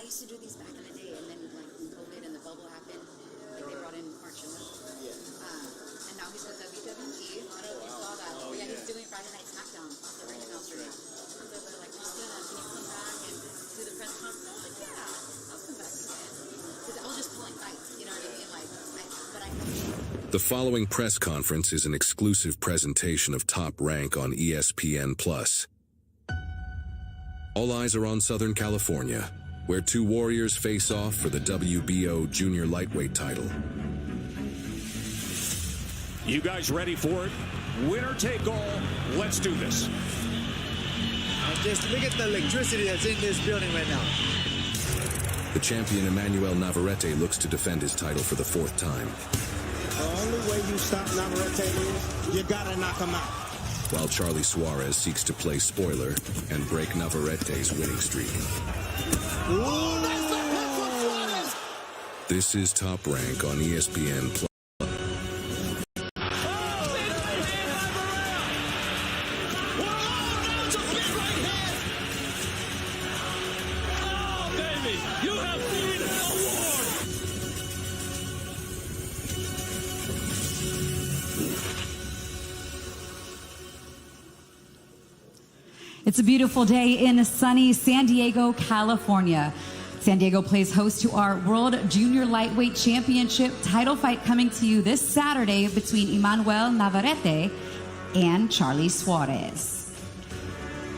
used to do these back in the day, and then like when COVID and the bubble happened, like they brought in March and now he's with WWE. I don't know if you saw that. Oh, yeah, he's doing Friday Night SmackDown. The ring announcer now. So they're like, Christina, can you come back and do the press conference? I was like, yeah, I'll come back to that. Because I was just pulling fights, you know what I mean? Like, The following press conference is an exclusive presentation of Top Rank on ESPN+. All eyes are on Southern California, where two warriors face off for the WBO junior lightweight title. You guys ready for it? Winner take all. Let's do this. Just look at the electricity that's in this building right now. The champion Emanuel Navarrete looks to defend his title for the fourth time. The only way you stop Navarrete is you gotta knock him out. While Charly Suarez seeks to play spoiler and break Navarrete's winning streak. Ooh, that's the hit from Suarez. This is Top Rank on ESPN+. It's a beautiful day in sunny San Diego, California. San Diego plays host to our World Junior Lightweight Championship title fight coming to you this Saturday between Emanuel Navarrete and Charly Suarez.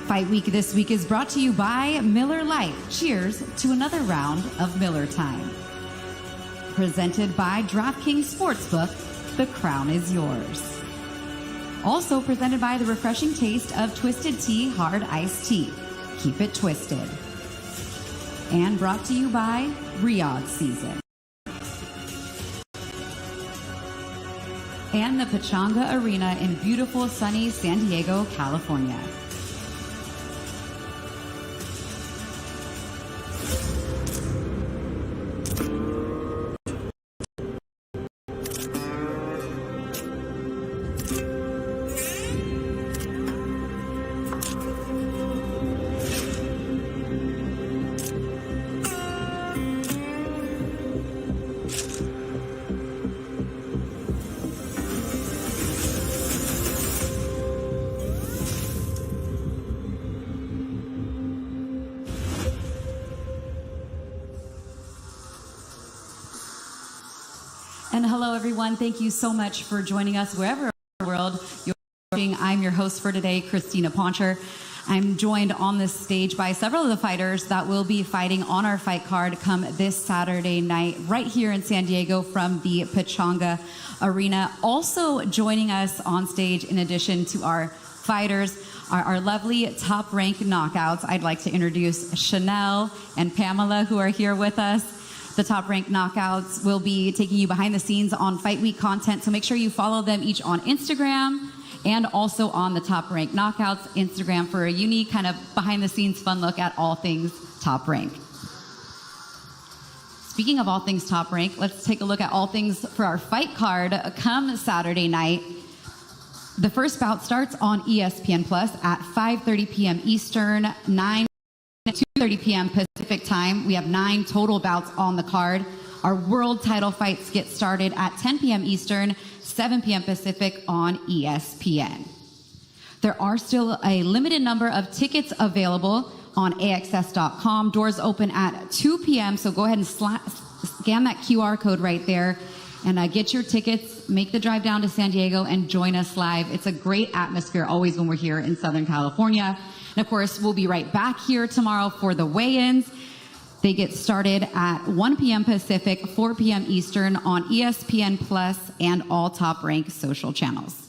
Fight Week this week is brought to you by Miller Lite. Cheers to another round of Miller Time. Presented by DraftKings Sportsbook, the crown is yours. Also presented by the refreshing taste of Twisted Tea Hard Iced Tea. Keep it twisted. And brought to you by Riyadh Season. And the Pechanga Arena in beautiful sunny San Diego, California. And hello, everyone. Thank you so much for joining us wherever in the world you're watching. I'm your host for today, Christina Poncher. I'm joined on this stage by several of the fighters that will be fighting on our fight card come this Saturday night right here in San Diego from the Pechanga Arena. Also joining us on stage, in addition to our fighters, are our lovely Top Rank knockouts. I'd like to introduce Chanel and Pamela, who are here with us. The Top Rank Knockouts will be taking you behind the scenes on Fight Week content, so make sure you follow them each on Instagram and also on the Top Rank Knockouts Instagram for a unique kind of behind the scenes fun look at all things Top Rank. Speaking of all things Top Rank, let's take a look at all things for our fight card come Saturday night. The first bout starts on ESPN Plus at 5:30 p.m. Eastern, 2:30 p.m. Pacific time. We have 9 total bouts on the card. Our world title fights get started at 10 p.m. Eastern, 7 p.m. Pacific on ESPN. There are still a limited number of tickets available on AXS.com. Doors open at 2 p.m., so go ahead and scan that QR code right there and get your tickets, make the drive down to San Diego, and join us live. It's a great atmosphere always when we're here in Southern California. And of course, we'll be right back here tomorrow for the weigh-ins. They get started at 1 p.m. Pacific, 4 p.m. Eastern on ESPN Plus and all Top Rank social channels.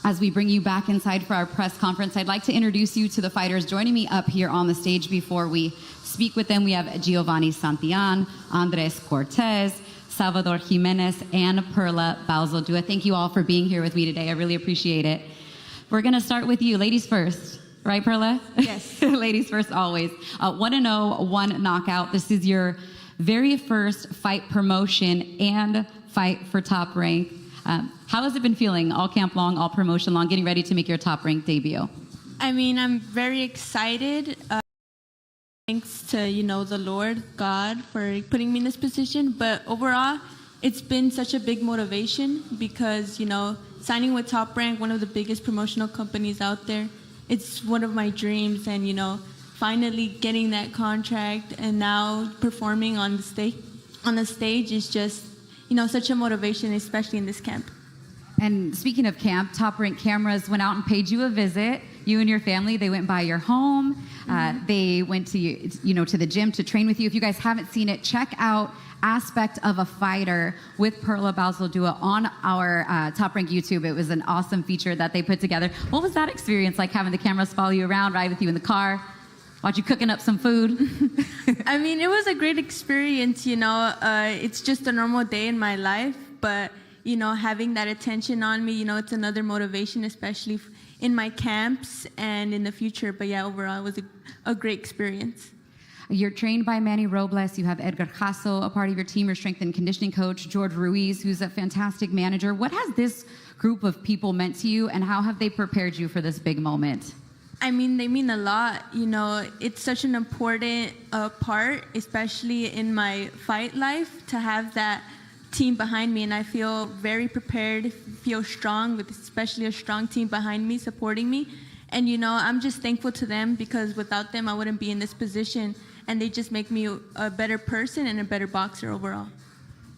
As we bring you back inside for our press conference, I'd like to introduce you to the fighters joining me up here on the stage. Before we speak with them, we have Giovani Santillan, Andres Cortez, Salvador Jimenez, and Perla Bazaldua. Thank you all for being here with me today. I really appreciate it. We're going to start with you. Ladies first. Right, Perla? Yes. Ladies first, always. 1-0, 1 knockout. This is your very first fight promotion and fight for Top Rank. How has it been feeling all camp long, all promotion long, getting ready to make your Top Rank debut? I mean, I'm very excited. Thanks to, the Lord, God, for putting me in this position. But overall, it's been such a big motivation because, signing with Top Rank, one of the biggest promotional companies out there, it's one of my dreams. And, finally getting that contract and now performing on the stage is just, such a motivation, especially in this camp. And speaking of camp, Top Rank cameras went out and paid you a visit. You and your family, they went by your home. They went to to the gym to train with you. If you guys haven't seen it, check out Aspect of a Fighter with Perla Bazaldua on our Top Rank YouTube. It was an awesome feature that they put together. What was that experience like, having the cameras follow you around, ride with you in the car, watch you cooking up some food? I mean, it was a great experience. It's just a normal day in my life, but having that attention on me, it's another motivation, especially in my camps and in the future. But yeah, overall, it was a great experience. You're trained by Manny Robles. You have Edgar Jasso, a part of your team, your strength and conditioning coach, George Ruiz, who's a fantastic manager. What has this group of people meant to you, and how have they prepared you for this big moment? I mean, they mean a lot. It's such an important part, especially in my fight life, to have that team behind me, and I feel very prepared, feel strong, with especially a strong team behind me, supporting me. And I'm just thankful to them, because without them I wouldn't be in this position, and they just make me a better person and a better boxer overall.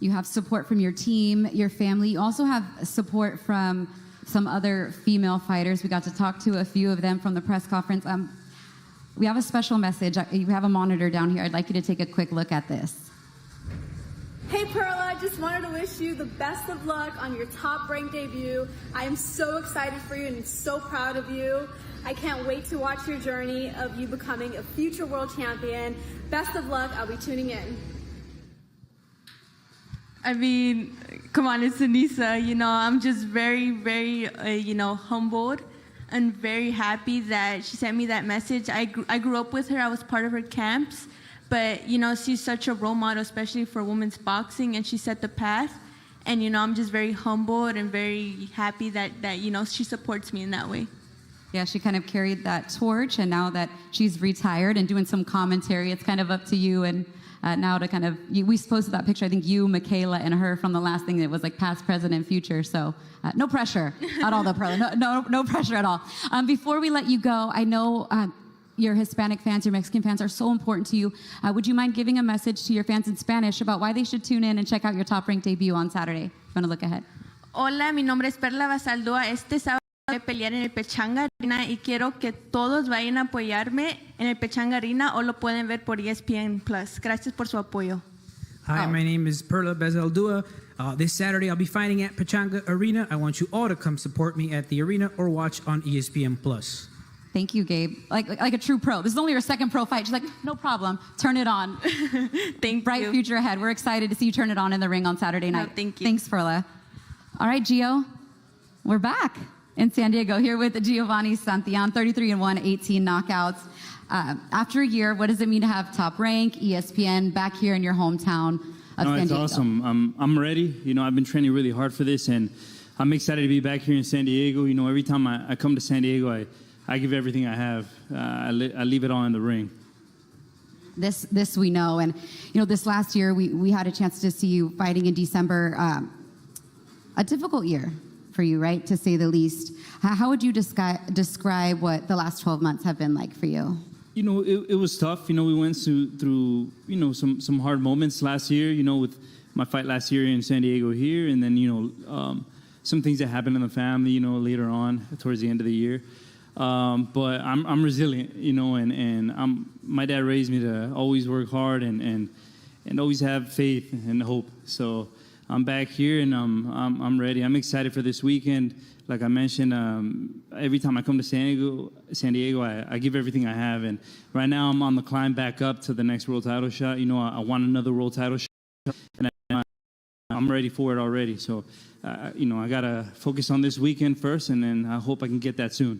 You have support from your team, your family. You also have support from some other female fighters. We got to talk to a few of them from the press conference. We have a special message. You have a monitor down here. I'd like you to take a quick look at this. Hey Perla, I just wanted to wish you the best of luck on your Top Rank debut. I am so excited for you and so proud of you. I can't wait to watch your journey of you becoming a future world champion. Best of luck, I'll be tuning in. I mean, come on, it's Anissa. I'm just very, very, humbled and very happy that she sent me that message. I grew up with her. I was part of her camps. But, she's such a role model, especially for women's boxing, and she set the path. And, I'm just very humbled and very happy that she supports me in that way. Yeah, she kind of carried that torch, and now that she's retired and doing some commentary, it's kind of up to you and now to kind of, we posted that picture, I think you, Michaela, and her from the last thing that was like past, present, and future. So no pressure at all, though, Perla. No pressure at all. Before we let you go, I know your Hispanic fans, your Mexican fans are so important to you. Would you mind giving a message to your fans in Spanish about why they should tune in and check out your Top Rank debut on Saturday? If you want to look ahead. Hola, mi nombre es Perla Bazaldua. Este sábado voy a pelear en el Pechanga Arena y quiero que todos vayan a apoyarme en el Pechanga Arena, o lo pueden ver por ESPN Plus. Gracias por su apoyo. Hi, my name is Perla Bazaldua. This Saturday I'll be fighting at Pechanga Arena. I want you all to come support me at the arena or watch on ESPN Plus. Thank you, Gabe. Like a true pro. This is only your second pro fight. She's like, no problem. Turn it on. Bright future ahead. We're excited to see you turn it on in the ring on Saturday night. Thank you. Thanks, Perla. All right, Gio, we're back in San Diego here with Giovani Santillan, 33-1, 18 knockouts. After a year, what does it mean to have Top Rank, ESPN, back here in your hometown of San Diego? It's awesome. I'm ready. I've been training really hard for this, and I'm excited to be back here in San Diego. Every time I come to San Diego, I give everything I have. I leave it all in the ring. This we know. And, this last year, we had a chance to see you fighting in December. A difficult year for you, right, to say the least. How would you describe what the last 12 months have been like for you? It was tough. We went through some hard moments last year, with my fight last year in San Diego here. And then, some things that happened in the family, later on towards the end of the year. But I'm resilient, and my dad raised me to always work hard and always have faith and hope. So I'm back here and I'm ready. I'm excited for this weekend. Like I mentioned, every time I come to San Diego, I give everything I have. And right now I'm on the climb back up to the next world title shot. I want another world title shot, and I'm ready for it already. So, I gotta focus on this weekend first, and then I hope I can get that soon.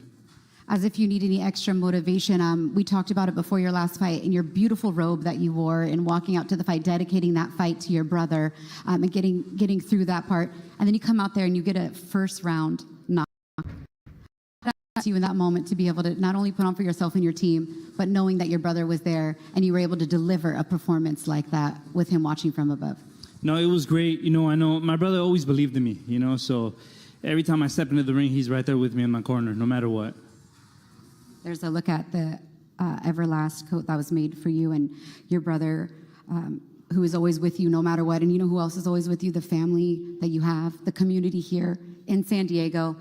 As if you need any extra motivation, we talked about it before your last fight, in your beautiful robe that you wore and walking out to the fight, dedicating that fight to your brother, and getting through that part. And then you come out there and you get a first round knock. to you in that moment to be able to not only put on for yourself and your team, but knowing that your brother was there and you were able to deliver a performance like that with him watching from above? No, it was great. You know, I know my brother always believed in me, you know, so every time I step into the ring, he's right there with me in my corner, no matter what. There's a look at the Everlast coat that was made for you and your brother, who is always with you no matter what. And you know who else is always with you? The family that you have, the community here in San Diego.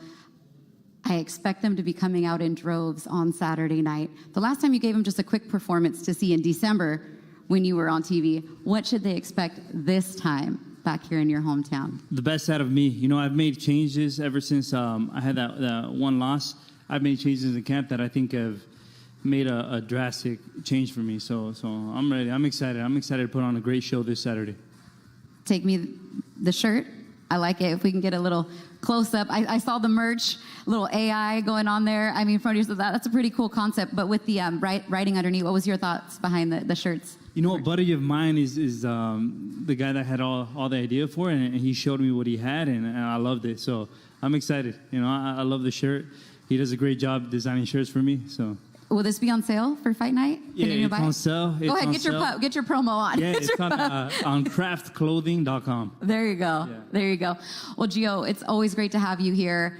I expect them to be coming out in droves on Saturday night. The last time you gave them just a quick performance to see in December when you were on TV, what should they expect this time back here in your hometown? The best out of me. You know, I've made changes ever since I had that one loss. I've made changes in the camp that I think have made a drastic change for me. So I'm ready. I'm excited. I'm excited to put on a great show this Saturday. Take me the shirt. I like it. If we can get a little close up. I saw the merch, little AI going on there. I mean, from yourself, that's a pretty cool concept. But with the writing underneath, what was your thoughts behind the shirts? You know, a buddy of mine is the guy that had all the idea for it, and he showed me what he had, and I loved it. So I'm excited. You know, I love the shirt. He does a great job designing shirts for me. So. Will this be on sale for Fight Night? Yeah, it's on sale. Go ahead, get your promo on. Yeah, it's on craftclothing.com. There you go. Yeah. There you go. Well, Gio, it's always great to have you here.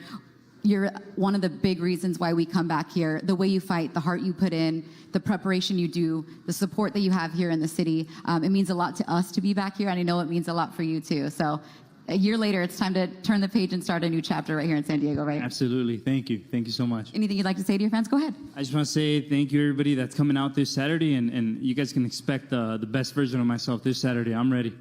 You're one of the big reasons why we come back here. The way you fight, the heart you put in, the preparation you do, the support that you have here in the city. It means a lot to us to be back here, and I know it means a lot for you too. So a year later, it's time to turn the page and start a new chapter right here in San Diego, right? Absolutely. Thank you. Thank you so much. Anything you'd like to say to your fans? Go ahead. I just want to say thank you, everybody that's coming out this Saturday, and you guys can expect the best version of myself this Saturday. I'm ready.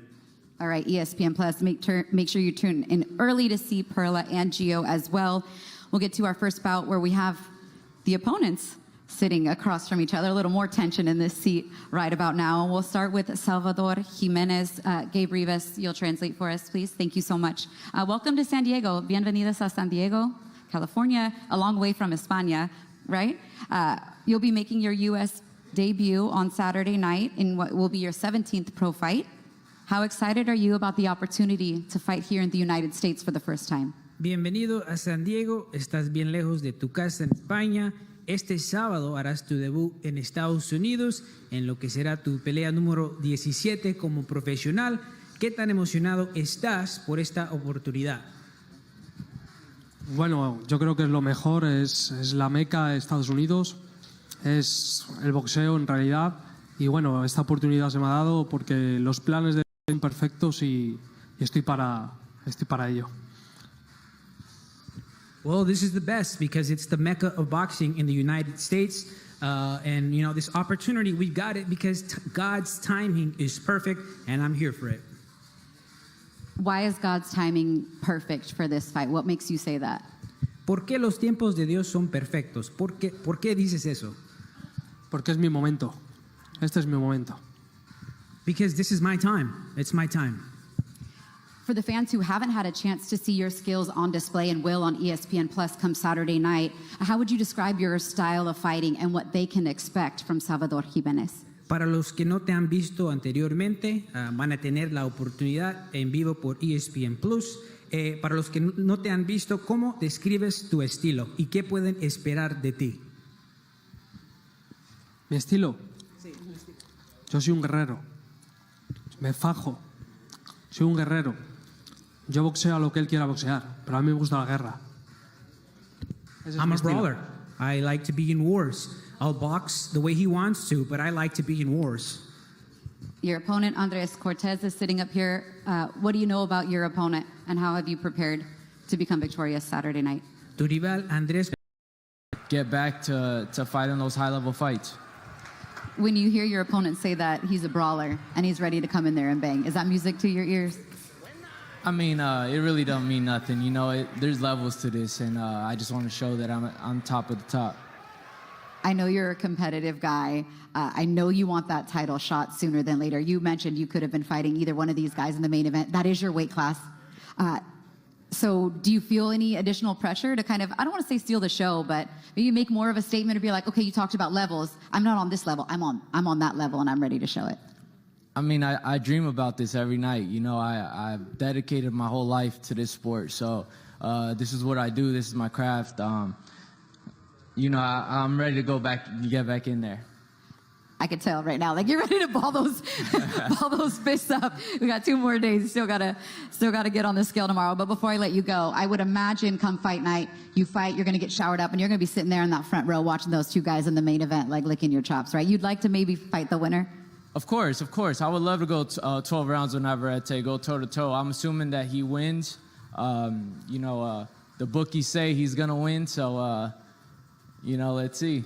All right, ESPN Plus, make sure you tune in early to see Perla and Gio as well. We'll get to our first bout where we have the opponents sitting across from each other. A little more tension in this seat right about now. We'll start with Salvador Jimenez. Gabe Rivas, you'll translate for us, please. Thank you so much. Welcome to San Diego. Bienvenidos a San Diego, California, a long way from España, right? You'll be making your U.S. debut on Saturday night in what will be your 17th pro fight. How excited are you about the opportunity to fight here in the United States for the first time? Bienvenido a San Diego. Estás bien lejos de tu casa en España. Este sábado harás tu debut en Estados Unidos en lo que será tu pelea número 17 como profesional. ¿Qué tan emocionado estás por esta oportunidad? Bueno, yo creo que es lo mejor, es la meca de Estados Unidos, es el boxeo en realidad. Y bueno, esta oportunidad se me ha dado porque los planes de son imperfectos y estoy para ello. Well, this is the best because it's the mecca of boxing in the United States. And, you know, this opportunity, we got it because God's timing is perfect, and I'm here for it. Why is God's timing perfect for this fight? What makes you say that? ¿Por qué los tiempos de Dios son perfectos? ¿Por qué dices eso? Porque es mi momento. Este es mi momento. Because this is my time. It's my time. For the fans who haven't had a chance to see your skills on display and will on ESPN Plus come Saturday night, how would you describe your style of fighting and what they can expect from Salvador Jimenez? Para los que no te han visto anteriormente, van a tener la oportunidad en vivo por ESPN Plus. Para los que no te han visto, ¿cómo describes tu estilo y qué pueden esperar de ti? ¿Mi estilo? Sí. Yo soy un guerrero. Me fajo. Soy un guerrero. Yo boxeo a lo que él quiera boxear, pero a mí me gusta la guerra. I'm a brawler. I like to be in wars. I'll box the way he wants to, but I like to be in wars. Your opponent, Andres Cortez, is sitting up here. What do you know about your opponent, and how have you prepared to become victorious Saturday night? Tu rival, Andres. Get back to fighting those high-level fights. When you hear your opponent say that he's a brawler and he's ready to come in there and bang, is that music to your ears? I mean, it really don't mean nothing. You know, there's levels to this, and I just want to show that I'm on top of the top. I know you're a competitive guy. I know you want that title shot sooner than later. You mentioned you could have been fighting either one of these guys in the main event. That is your weight class. So do you feel any additional pressure to kind of, I don't want to say steal the show, but maybe make more of a statement or be like, okay, you talked about levels. I'm not on this level. I'm on that level, and I'm ready to show it. I mean, I dream about this every night. You know, I've dedicated my whole life to this sport. So this is what I do. This is my craft. I'm ready to get back in there. I could tell right now, like you're ready to ball those fists up. We got 2 more days. Still gotta get on the scale tomorrow. But before I let you go, I would imagine come fight night, you fight, you're gonna get showered up, and you're gonna be sitting there in that front row watching those 2 guys in the main event, like licking your chops, right? You'd like to maybe fight the winner? Of course. I would love to go 12 rounds with Navarrete, go toe to toe. I'm assuming that he wins. The bookies say he's gonna win, so let's see.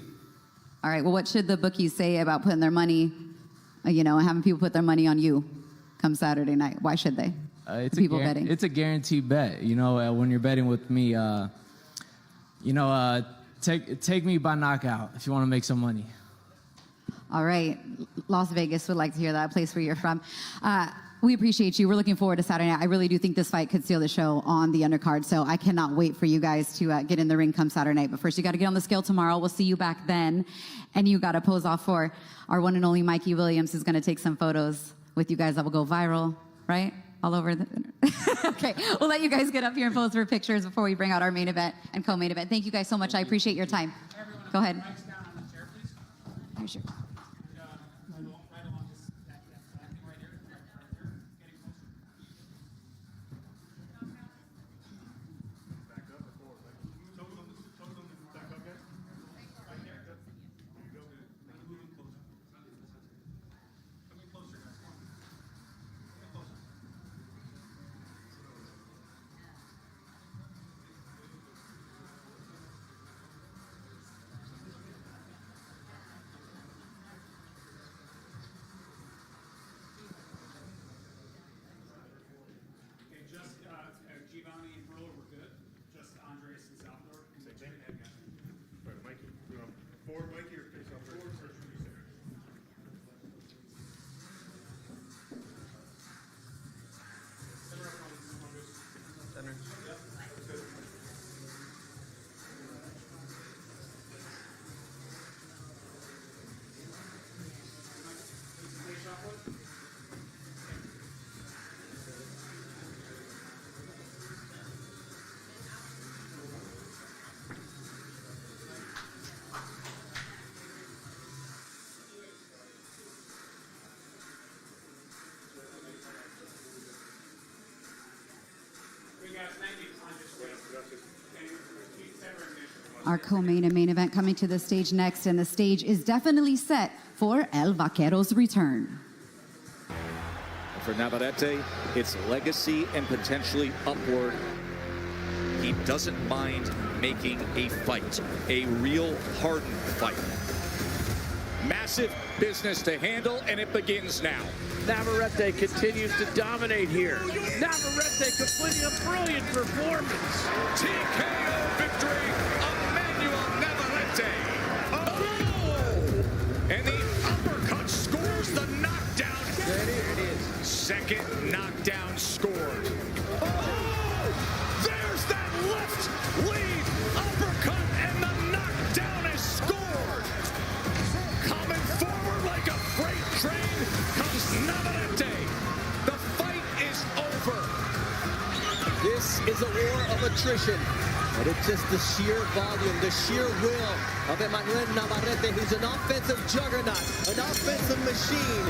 All right, well, what should the bookies say about putting their money, having people put their money on you come Saturday night? Why should they? Betting? It's a guaranteed bet. When you're betting with me, take me by knockout if you want to make some money. All right, Las Vegas would like to hear that, place where you're from. We appreciate you. We're looking forward to Saturday night. I really do think this fight could steal the show on the undercard, so I cannot wait for you guys to get in the ring come Saturday night. But first, you got to get on the scale tomorrow. We'll see you back then. And you got to pose off for our one and only Mikey Williams, who's going to take some photos with you guys that will go viral, right? All over the... Okay, we'll let you guys get up here and pose for pictures before we bring out our main event and co-main event. Thank you guys so much. I appreciate your time. Go ahead. Here's your... Giovani and Perla were good. Just Andres and Salvador. Same thing. All right, Mikey. Forward, Mikey, or face off? Forward first. Center. Yep. Good. Our co-main and main event coming to the stage next, and the stage is definitely set for El Vaquero's return. For Navarrete, it's legacy and potentially upward. He doesn't mind making a fight, a real hardened fight. Massive business to handle, and it begins now. Navarrete continues to dominate here. Navarrete completing a brilliant performance. TKO victory, Emanuel Navarrete. Oh! And the uppercut scores the knockdown. There it is. Second knockdown scored. Oh! There's that left lead uppercut, and the knockdown is scored. Coming forward like a freight train comes Navarrete. The fight is over. This is a war of attrition, but it's just the sheer volume, the sheer will of Emanuel Navarrete, who's an offensive juggernaut, an offensive machine.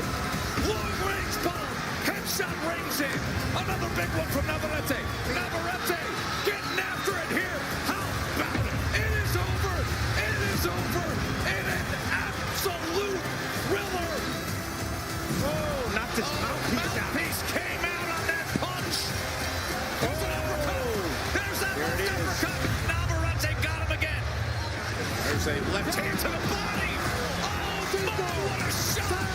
Long-range bomb, headshot rings in. Another big one from Navarrete. Navarrete getting after it here. How about it? It is over. It is over. In an absolute thriller. Oh, not this mouthpiece. Mouthpiece came out on that punch. There's an uppercut. There's that left uppercut. Navarrete got him again. There's a left hand to the body. Oh, what a shot.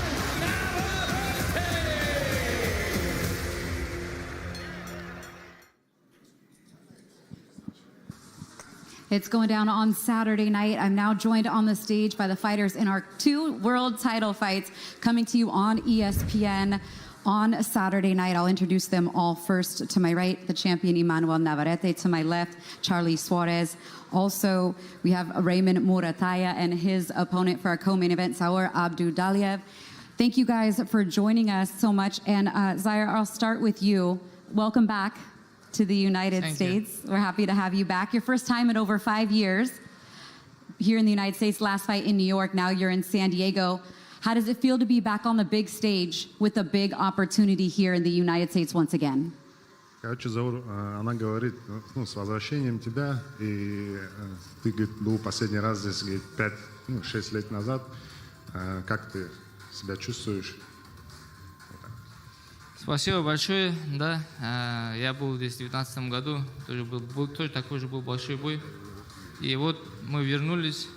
It's going down on Saturday night. I'm now joined on the stage by the fighters in our 2 world title fights coming to you on ESPN on Saturday night. I'll introduce them all first. To my right, the champion Emanuel Navarrete. To my left, Charly Suarez. Also, we have Raymond Muratalla and his opponent for our co-main event, Abdullaev. Thank you guys for joining us so much. And Zaire, I'll start with you. Welcome back to the United States. We're happy to have you back. Your first time in over 5 years. here in the United States, last fight in New York, now you're in San Diego. How does it feel to be back on the big stage with a big opportunity here in the United States once again? Короче, она говорит, ну, с возвращением тебя, и ты, говорит, был последний раз здесь, говорит, 5-6 лет назад. Как ты себя чувствуешь? Спасибо большое, да. Я был здесь в 2019 году, тоже такой же был большой бой. И вот мы вернулись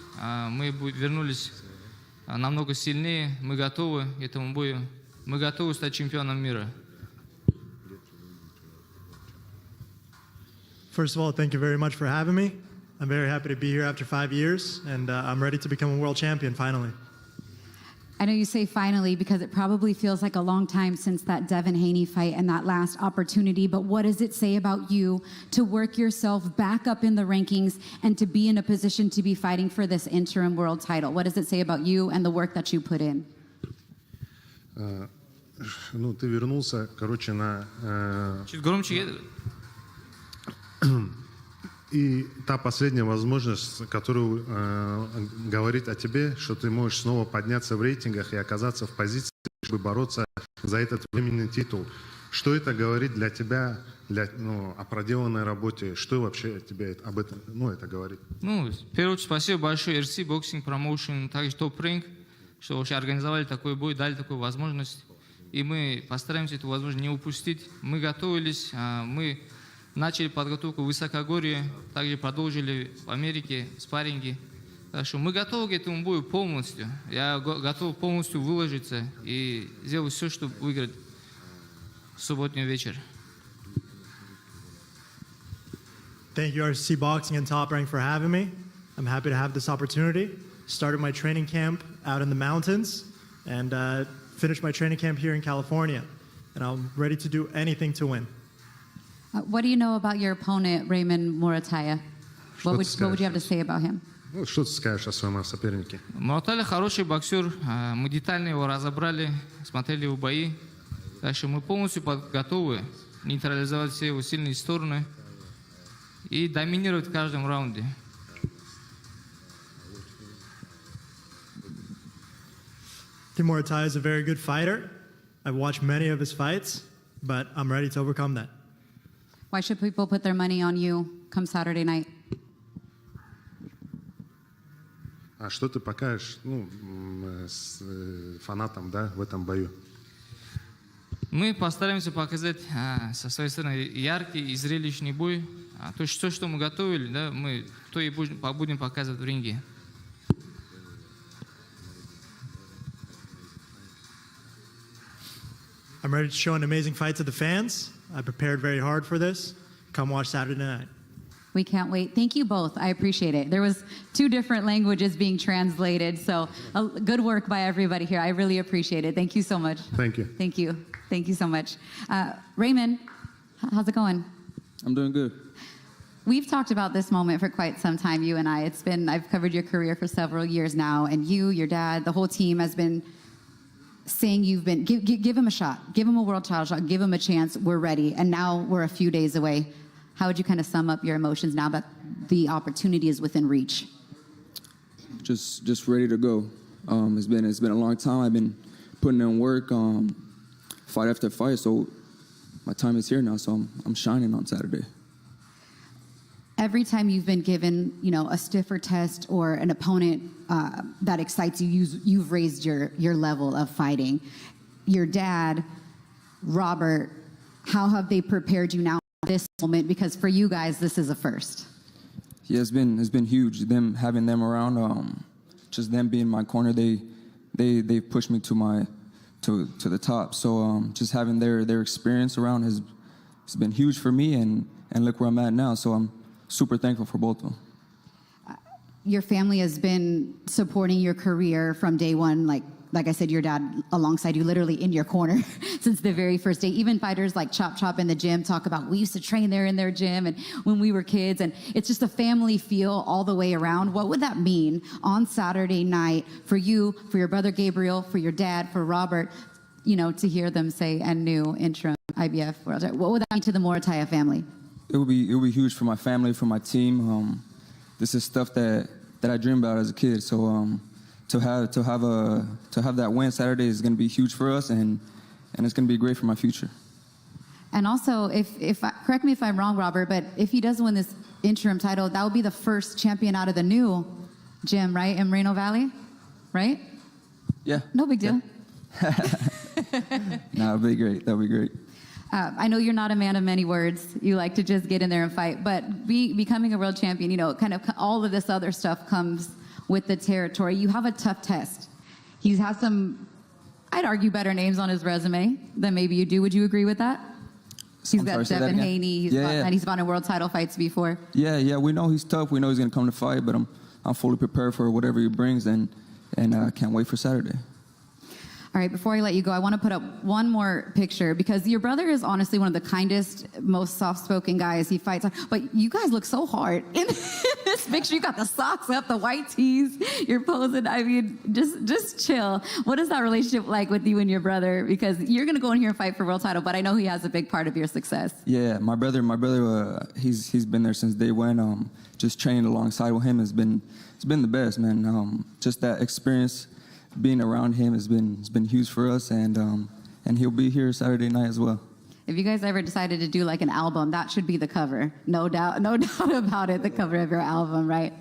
намного сильнее, мы готовы к этому бою, мы готовы стать чемпионом мира. First of all, thank you very much for having me. I'm very happy to be here after 5 years, and I'm ready to become a world champion finally. I know you say finally because it probably feels like a long time since that Devin Haney fight and that last opportunity, but what does it say about you to work yourself back up in the rankings and to be in a position to be fighting for this interim world title? What does it say about you and the work that you put in? Ну, ты вернулся, короче, на... Чуть громче. И та последняя возможность, которую говорит о тебе, что ты можешь снова подняться в рейтингах и оказаться в позиции, чтобы бороться за этот временный титул. Что это говорит для тебя, о проделанной работе? Что вообще тебе об этом, это говорит? Ну, в первую очередь, спасибо большое RC Boxing Promotion, также Top Rank, что вообще организовали такой бой, дали такую возможность. И мы постараемся эту возможность не упустить. Мы готовились, мы начали подготовку в высокогорье, также продолжили в Америке спарринги. Так что мы готовы к этому бою полностью. Я готов полностью выложиться и сделать все, чтобы выиграть в субботний вечер. Thank you, RC Boxing and Top Rank, for having me. I'm happy to have this opportunity. Started my training camp out in the mountains and finished my training camp here in California. And I'm ready to do anything to win. What do you know about your opponent, Raymond Muratalla? What would you have to say about him? Что ты скажешь о своем сопернике? Muratalla хороший боксер. Мы детально его разобрали, смотрели его бои. Так что мы полностью готовы нейтрализовать все его сильные стороны и доминировать в каждом раунде. Muratalla is a very good fighter. I've watched many of his fights, but I'm ready to overcome that. Why should people put their money on you come Saturday night? А что ты покажешь с фанатам, да, в этом бою? Мы постараемся показать со своей стороны яркий и зрелищный бой. То есть то, что мы готовили, да, мы то и будем показывать в ринге. I'm ready to show an amazing fight to the fans. I prepared very hard for this. Come watch Saturday night. We can't wait. Thank you both. I appreciate it. There was 2 different languages being translated, so good work by everybody here. I really appreciate it. Thank you so much. Thank you. Thank you. Thank you so much. Raymond, how's it going? I'm doing good. We've talked about this moment for quite some time, you and I. I've covered your career for several years now, and you, your dad, the whole team has been saying give him a shot, give him a world title shot, give him a chance, we're ready. And now we're a few days away. How would you kind of sum up your emotions now that the opportunity is within reach? Just ready to go. It's been a long time. I've been putting in work, fight after fight, so my time is here now, so I'm shining on Saturday. Every time you've been given, a stiffer test or an opponent that excites you, you've raised your level of fighting. Your dad, Robert, how have they prepared you now for this moment? Because for you guys, this is a first. Yeah, it's been huge. Having them around, just them being in my corner, they pushed me to the top. So just having their experience around has been huge for me, and look where I'm at now. So I'm super thankful for both of them. Your family has been supporting your career from day one. Like I said, your dad alongside you, literally in your corner since the very first day. Even fighters like Chop in the gym talk about, we used to train there in their gym and when we were kids, and it's just a family feel all the way around. What would that mean on Saturday night for you, for your brother Gabriel, for your dad, for Robert, to hear them say, and new interim IBF world title? What would that mean to the Muratalla family? It would be huge for my family, for my team. This is stuff that I dreamed about as a kid. So to have that win Saturday is going to be huge for us, and it's going to be great for my future. And also, correct me if I'm wrong, Robert, but if he does win this interim title, that will be the first champion out of the new gym, right, in Moreno Valley, right? Yeah. No big deal. No, it'll be great. That'll be great. I know you're not a man of many words. You like to just get in there and fight. But becoming a world champion, you know, kind of all of this other stuff comes with the territory. You have a tough test. He's had some, I'd argue, better names on his resume than maybe you do. Would you agree with that? He's got Devin Haney. He's fought in world title fights before. Yeah. We know he's tough. We know he's going to come to fight, but I'm fully prepared for whatever he brings, and I can't wait for Saturday. All right, before I let you go, I want to put up one more picture because your brother is honestly one of the kindest, most soft-spoken guys. He fights, but you guys look so hard in this picture. You got the socks up, the white tees, you're posing. I mean, just chill. What is that relationship like with you and your brother? Because you're going to go in here and fight for world title, but I know he has a big part of your success. Yeah, my brother, he's been there since day one. Just training alongside with him has been the best, man. Just that experience. Being around him has been huge for us, and he'll be here Saturday night as well. If you guys ever decided to do like an album, that should be the cover. No doubt about it, the cover of your album, right?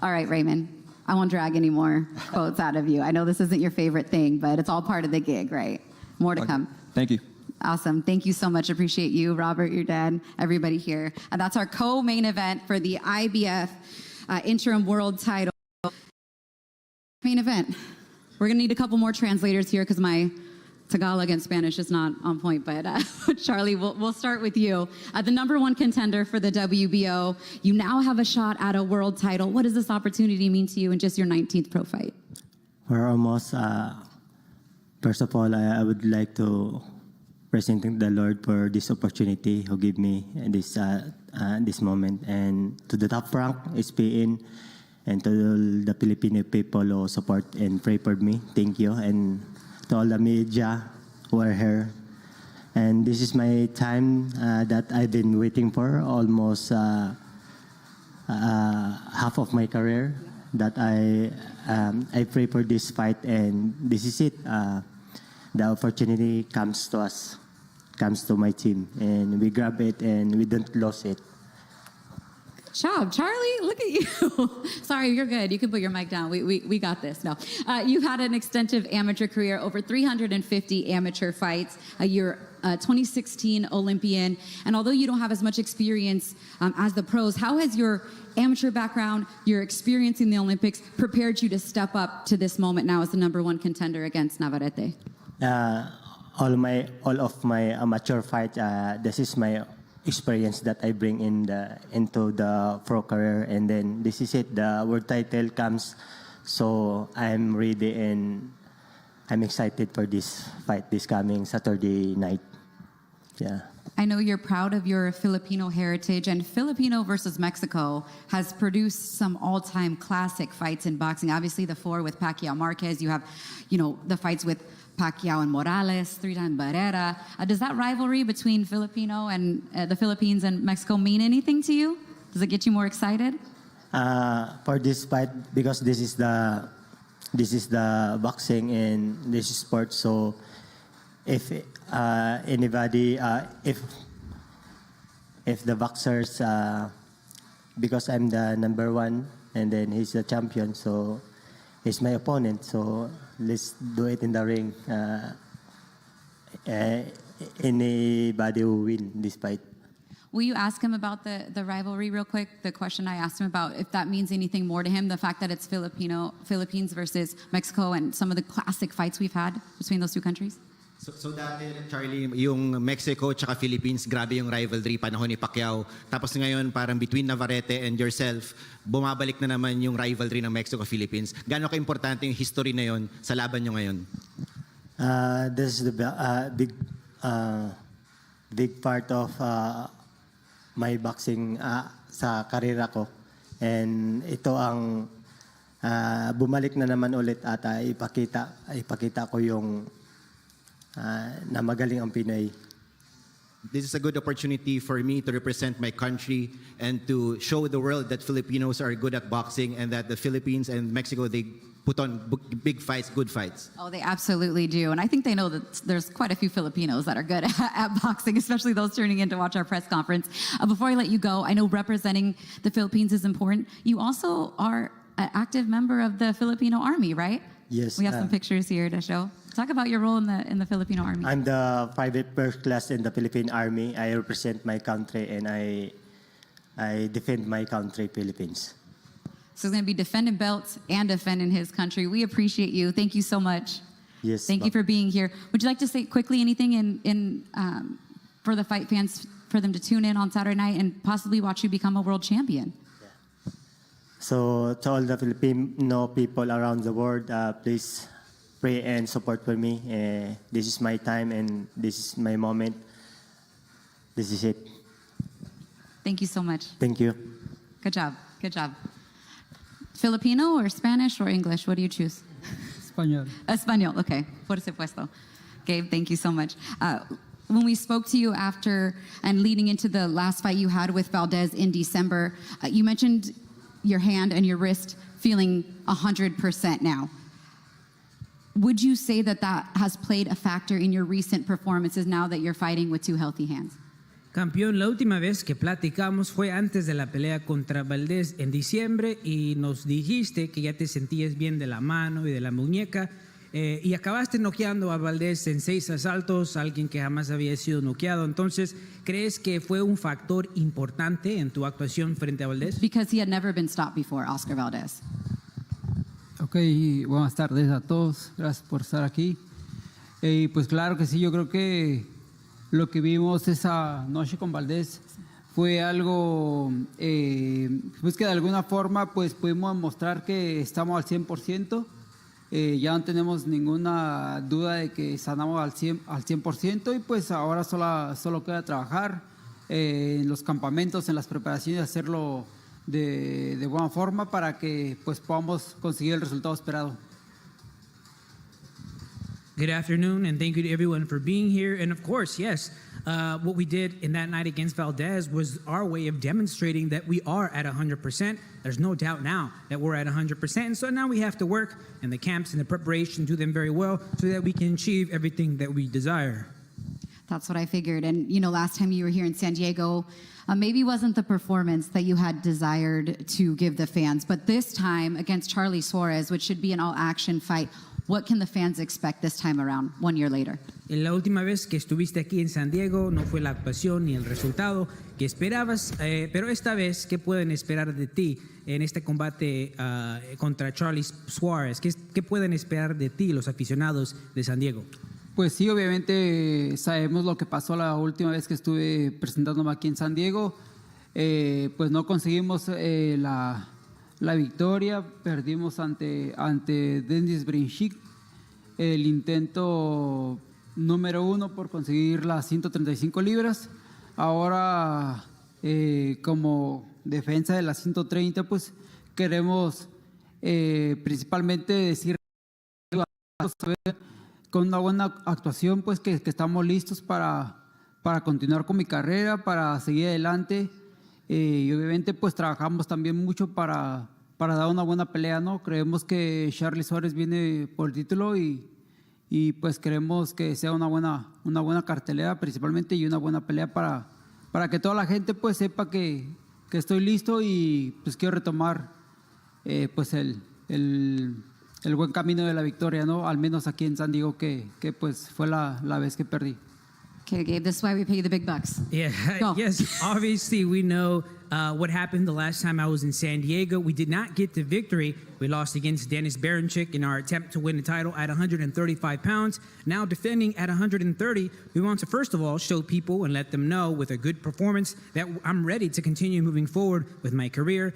All right, Raymond, I won't drag any more quotes out of you. I know this isn't your favorite thing, but it's all part of the gig, right? More to come. Thank you. Awesome. Thank you so much. Appreciate you, Robert, your dad, everybody here. And that's our co-main event for the IBF interim world title. Main event. We're going to need a couple more translators here because my Tagalog and Spanish is not on point. But Charly, we'll start with you. The #1 contender for the WBO. You now have a shot at a world title. What does this opportunity mean to you in just your 19th pro fight? We're almost, first of all, I would like to present the Lord for this opportunity who gave me this moment. And to the top rank, SPN, and to the Filipino people who support and pray for me, thank you. And to all the media who are here. And this is my time that I've been waiting for, almost half of my career, that I pray for this fight, and this is it. The opportunity comes to us, comes to my team, and we grab it and we don't lose it. Job, Charly, look at you. Sorry, you're good. You can put your mic down. We got this. No, you've had an extensive amateur career, over 350 amateur fights. You're a 2016 Olympian, and although you don't have as much experience as the pros, how has your amateur background, your experience in the Olympics, prepared you to step up to this moment now as the #1 contender against Navarrete? All of my amateur fight, this is my experience that I bring into the pro career, and then this is it. The world title comes, so I'm ready and I'm excited for this fight this coming Saturday night. Yeah. I know you're proud of your Filipino heritage, and Filipino versus Mexico has produced some all-time classic fights in boxing. Obviously, the 4 with Pacquiao Marquez. You have, the fights with Pacquiao and Morales, 3-time Barrera. Does that rivalry between Filipino and the Philippines and Mexico mean anything to you? Does it get you more excited? For this fight, because this is the boxing and this is sport. So if anybody, if the boxers, because I'm the #1 and then he's the champion, so he's my opponent. So let's do it in the ring. Anybody who win this fight. Will you ask him about the rivalry real quick? The question I asked him about if that means anything more to him, the fact that it's Philippines versus Mexico and some of the classic fights we've had between those two countries? So dati, Charly, yung Mexico tsaka Philippines, grabe yung rivalry, panahon ni Pacquiao. Tapos ngayon, parang between Navarrete and yourself, bumabalik na naman yung rivalry ng Mexico-Philippines. Gaano ka-importante yung history na yon sa laban nyo ngayon? This is the big part of my boxing sa karera ko. And ito ang bumalik na naman ulit at ipakita ko yung na magaling ang Pinoy. this is a good opportunity for me to represent my country and to show the world that Filipinos are good at boxing and that the Philippines and Mexico, they put on big fights, good fights. Oh, they absolutely do. And I think they know that there's quite a few Filipinos that are good at boxing, especially those tuning in to watch our press conference. Before I let you go, I know representing the Philippines is important. You also are an active member of the Filipino Army, right? Yes. We have some pictures here to show. Talk about your role in the Filipino Army. I'm the private first class in the Philippine Army. I represent my country and I defend my country, Philippines. So he's going to be defending belts and defending his country. We appreciate you. Thank you so much. Yes. Thank you for being here. Would you like to say quickly anything for the fight fans, for them to tune in on Saturday night and possibly watch you become a world champion? So to all the Filipino people around the world, please pray and support for me. This is my time and this is my moment. This is it. Thank you so much. Thank you. Good job. Good job. Filipino or Spanish or English? What do you choose? Español. Español, okay. Por supuesto. Gabe, thank you so much. When we spoke to you after and leading into the last fight you had with Valdez in December, you mentioned your hand and your wrist feeling 100% now. Would you say that that has played a factor in your recent performances now that you're fighting with two healthy hands? Campeón, la última vez que platicamos fue antes de la pelea contra Valdez en diciembre y nos dijiste que ya te sentías bien de la mano y de la muñeca y acabaste noqueando a Valdez en 6 asaltos, alguien que jamás había sido noqueado. Entonces, ¿crees que fue un factor importante en tu actuación frente a Valdez? Because he had never been stopped before, Oscar Valdez. Ok, buenas tardes a todos. Gracias por estar aquí. Pues claro que sí, yo creo que lo que vimos esa noche con Valdez fue algo pues que de alguna forma pues pudimos mostrar que estamos al 100%. Ya no tenemos ninguna duda de que sanamos al 100% y pues ahora solo queda trabajar en los campamentos, en las preparaciones, hacerlo de buena forma para que pues podamos conseguir el resultado esperado. Good afternoon, and thank you to everyone for being here. And of course, yes, what we did in that night against Valdez was our way of demonstrating that we are at 100%. There's no doubt now that we're at 100%. And so now we have to work in the camps and the preparation, do them very well so that we can achieve everything that we desire. That's what I figured. And, you know, last time you were here in San Diego, maybe wasn't the performance that you had desired to give the fans. But this time against Charly Suarez, which should be an all-action fight, what can the fans expect this time around, 1 year later? En la última vez que estuviste aquí en San Diego no fue la actuación ni el resultado que esperabas, pero esta vez, ¿qué pueden esperar de ti en este combate contra Charly Suarez? ¿Qué pueden esperar de ti los aficionados de San Diego? Pues sí, obviamente sabemos lo que pasó la última vez que estuve presentándome aquí en San Diego. Pues no conseguimos la victoria, perdimos ante Denis Brinchik, el intento número 1 por conseguir las 135 libras. Ahora, como defensa de las 130, pues queremos principalmente decir con una buena actuación, pues que estamos listos para continuar con mi carrera, para seguir adelante. Y obviamente pues trabajamos también mucho para dar una buena pelea, ¿no? Creemos que Charly Suarez viene por el título y pues queremos que sea una buena cartelera principalmente y una buena pelea para que toda la gente pues sepa que estoy listo y pues quiero retomar pues el buen camino de la victoria, ¿no? Al menos aquí en San Diego que pues fue la vez que perdí. Okay, Gabe, this is why we pay you the big bucks. Yeah, yes, obviously we know what happened the last time I was in San Diego. We did not get the victory. We lost against Denis Berinchik in our attempt to win the title at 135 pounds. Now defending at 130, we want to first of all show people and let them know with a good performance that I'm ready to continue moving forward with my career.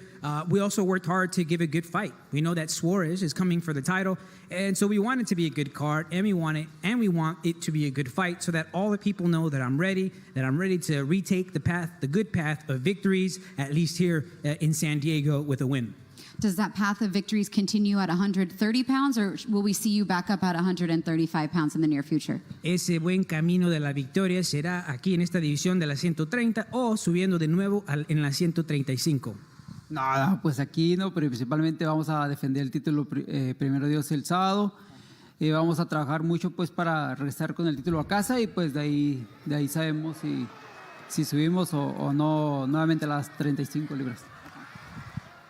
We also worked hard to give a good fight. We know that Suarez is coming for the title, and so we want it to be a good card, and we want it to be a good fight so that all the people know that I'm ready to retake the good path of victories, at least here in San Diego with a win. Does that path of victories continue at 130 pounds, or will we see you back up at 135 pounds in the near future? Ese buen camino de la victoria será aquí en esta división de las 130 o subiendo de nuevo en las 135. Nada, pues aquí no, pero principalmente vamos a defender el título primero Dios el sábado. Vamos a trabajar mucho pues para regresar con el título a casa y pues de ahí sabemos si subimos o no nuevamente a las 35 libras.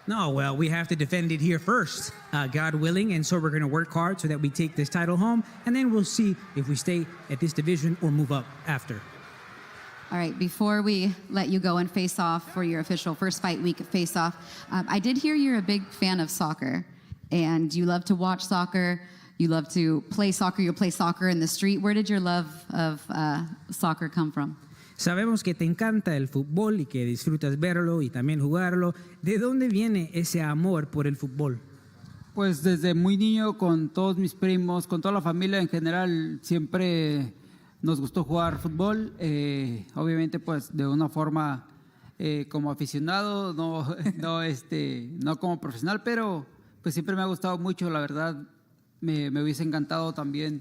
No, well, we have to defend it here first, God willing, and so we're going to work hard so that we take this title home, and then we'll see if we stay at this division or move up after. All right, before we let you go and face off for your official first fight week face off, I did hear you're a big fan of soccer, and you love to watch soccer, you love to play soccer, you play soccer in the street. Where did your love of soccer come from? Sabemos que te encanta el fútbol y que disfrutas verlo y también jugarlo. ¿De dónde viene ese amor por el fútbol? Pues desde muy niño, con todos mis primos, con toda la familia en general, siempre nos gustó jugar fútbol. Obviamente, pues de una forma como aficionado, no como profesional, pero pues siempre me ha gustado mucho. La verdad, me hubiese encantado también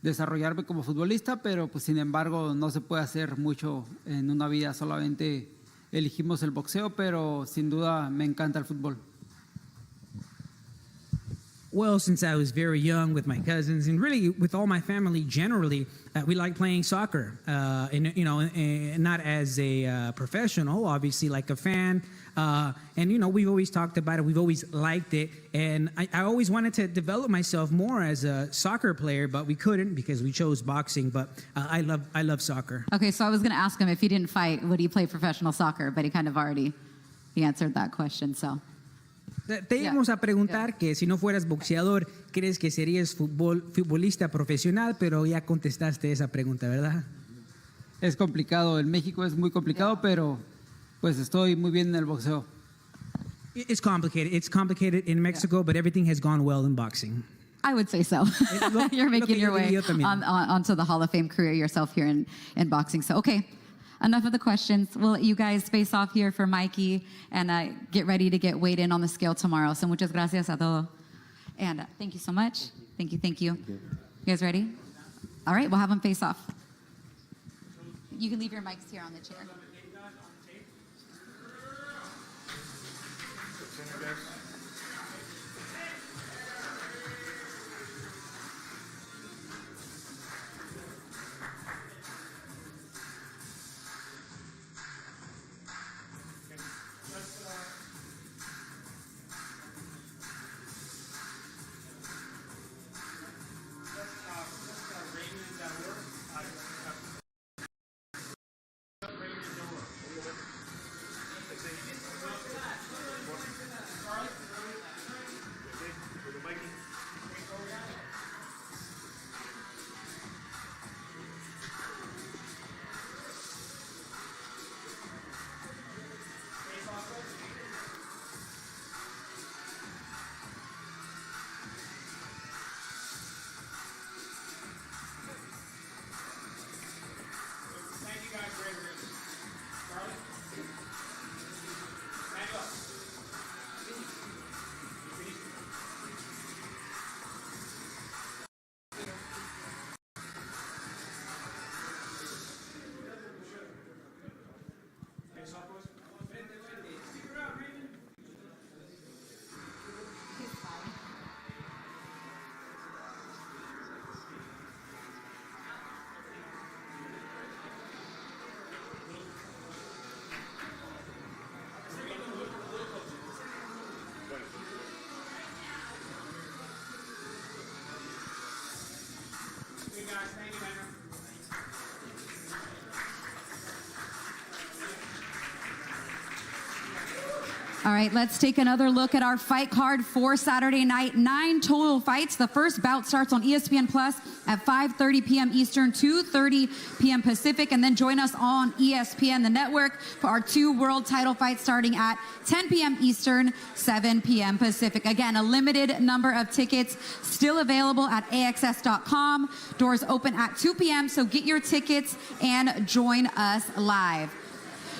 desarrollarme como futbolista, pero pues sin embargo no se puede hacer mucho en una vida, solamente elegimos el boxeo, pero sin duda me encanta el fútbol. Well, since I was very young with my cousins and really with all my family generally, we like playing soccer. And not as a professional, obviously, like a fan. And we've always talked about it. We've always liked it. And I always wanted to develop myself more as a soccer player, but we couldn't because we chose boxing. But I love soccer. Okay, so I was going to ask him if he didn't fight, would he play professional soccer? But he kind of already answered that question. So. Te íbamos a preguntar que si no fueras boxeador, ¿crees que serías futbolista profesional? Pero ya contestaste esa pregunta, ¿verdad? Es complicado, en México es muy complicado, pero pues estoy muy bien en el boxeo. It's complicated. It's complicated in Mexico, but everything has gone well in boxing. I would say so. You're making your way onto the Hall of Fame career yourself here in boxing. So, okay. Enough of the questions. We'll let you guys face off here for Mikey and get ready to get weighed in on the scale tomorrow. So muchas gracias a todos. And thank you so much. Thank you. You guys ready? All right, we'll have them face off. You can leave your mics here on the chair. All right, let's take another look at our fight card for Saturday night. 9 total fights. The first bout starts on ESPN Plus at 5:30 p.m. Eastern, 2:30 p.m. Pacific, and then join us on ESPN, the network, for our 2 world title fights starting at 10 p.m. Eastern, 7 p.m. Pacific. Again, a limited number of tickets still available at AXS.com. Doors open at 2 p.m., so get your tickets and join us live.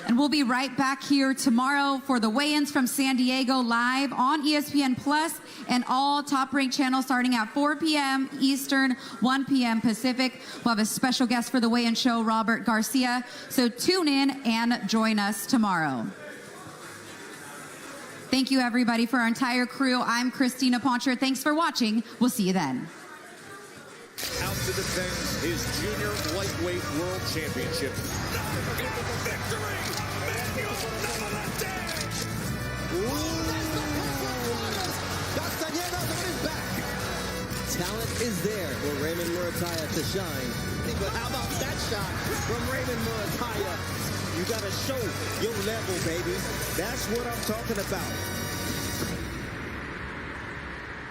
And we'll be right back here tomorrow for the weigh-ins from San Diego live on ESPN Plus and all Top Rank channels starting at 4 p.m. Eastern, 1 p.m. Pacific. We'll have a special guest for the weigh-in show, Robert Garcia. So tune in and join us tomorrow. Thank you, everybody, for our entire crew. I'm Christina Poncher. Thanks for watching. We'll see you then. Out to defend his junior lightweight world championship. Victory! Emanuel Navarrete! Castañeda's on his back. Talent is there for Raymond Muratalla to shine. But how about that shot from Raymond Muratalla? You got to show your level, baby. That's what I'm talking about.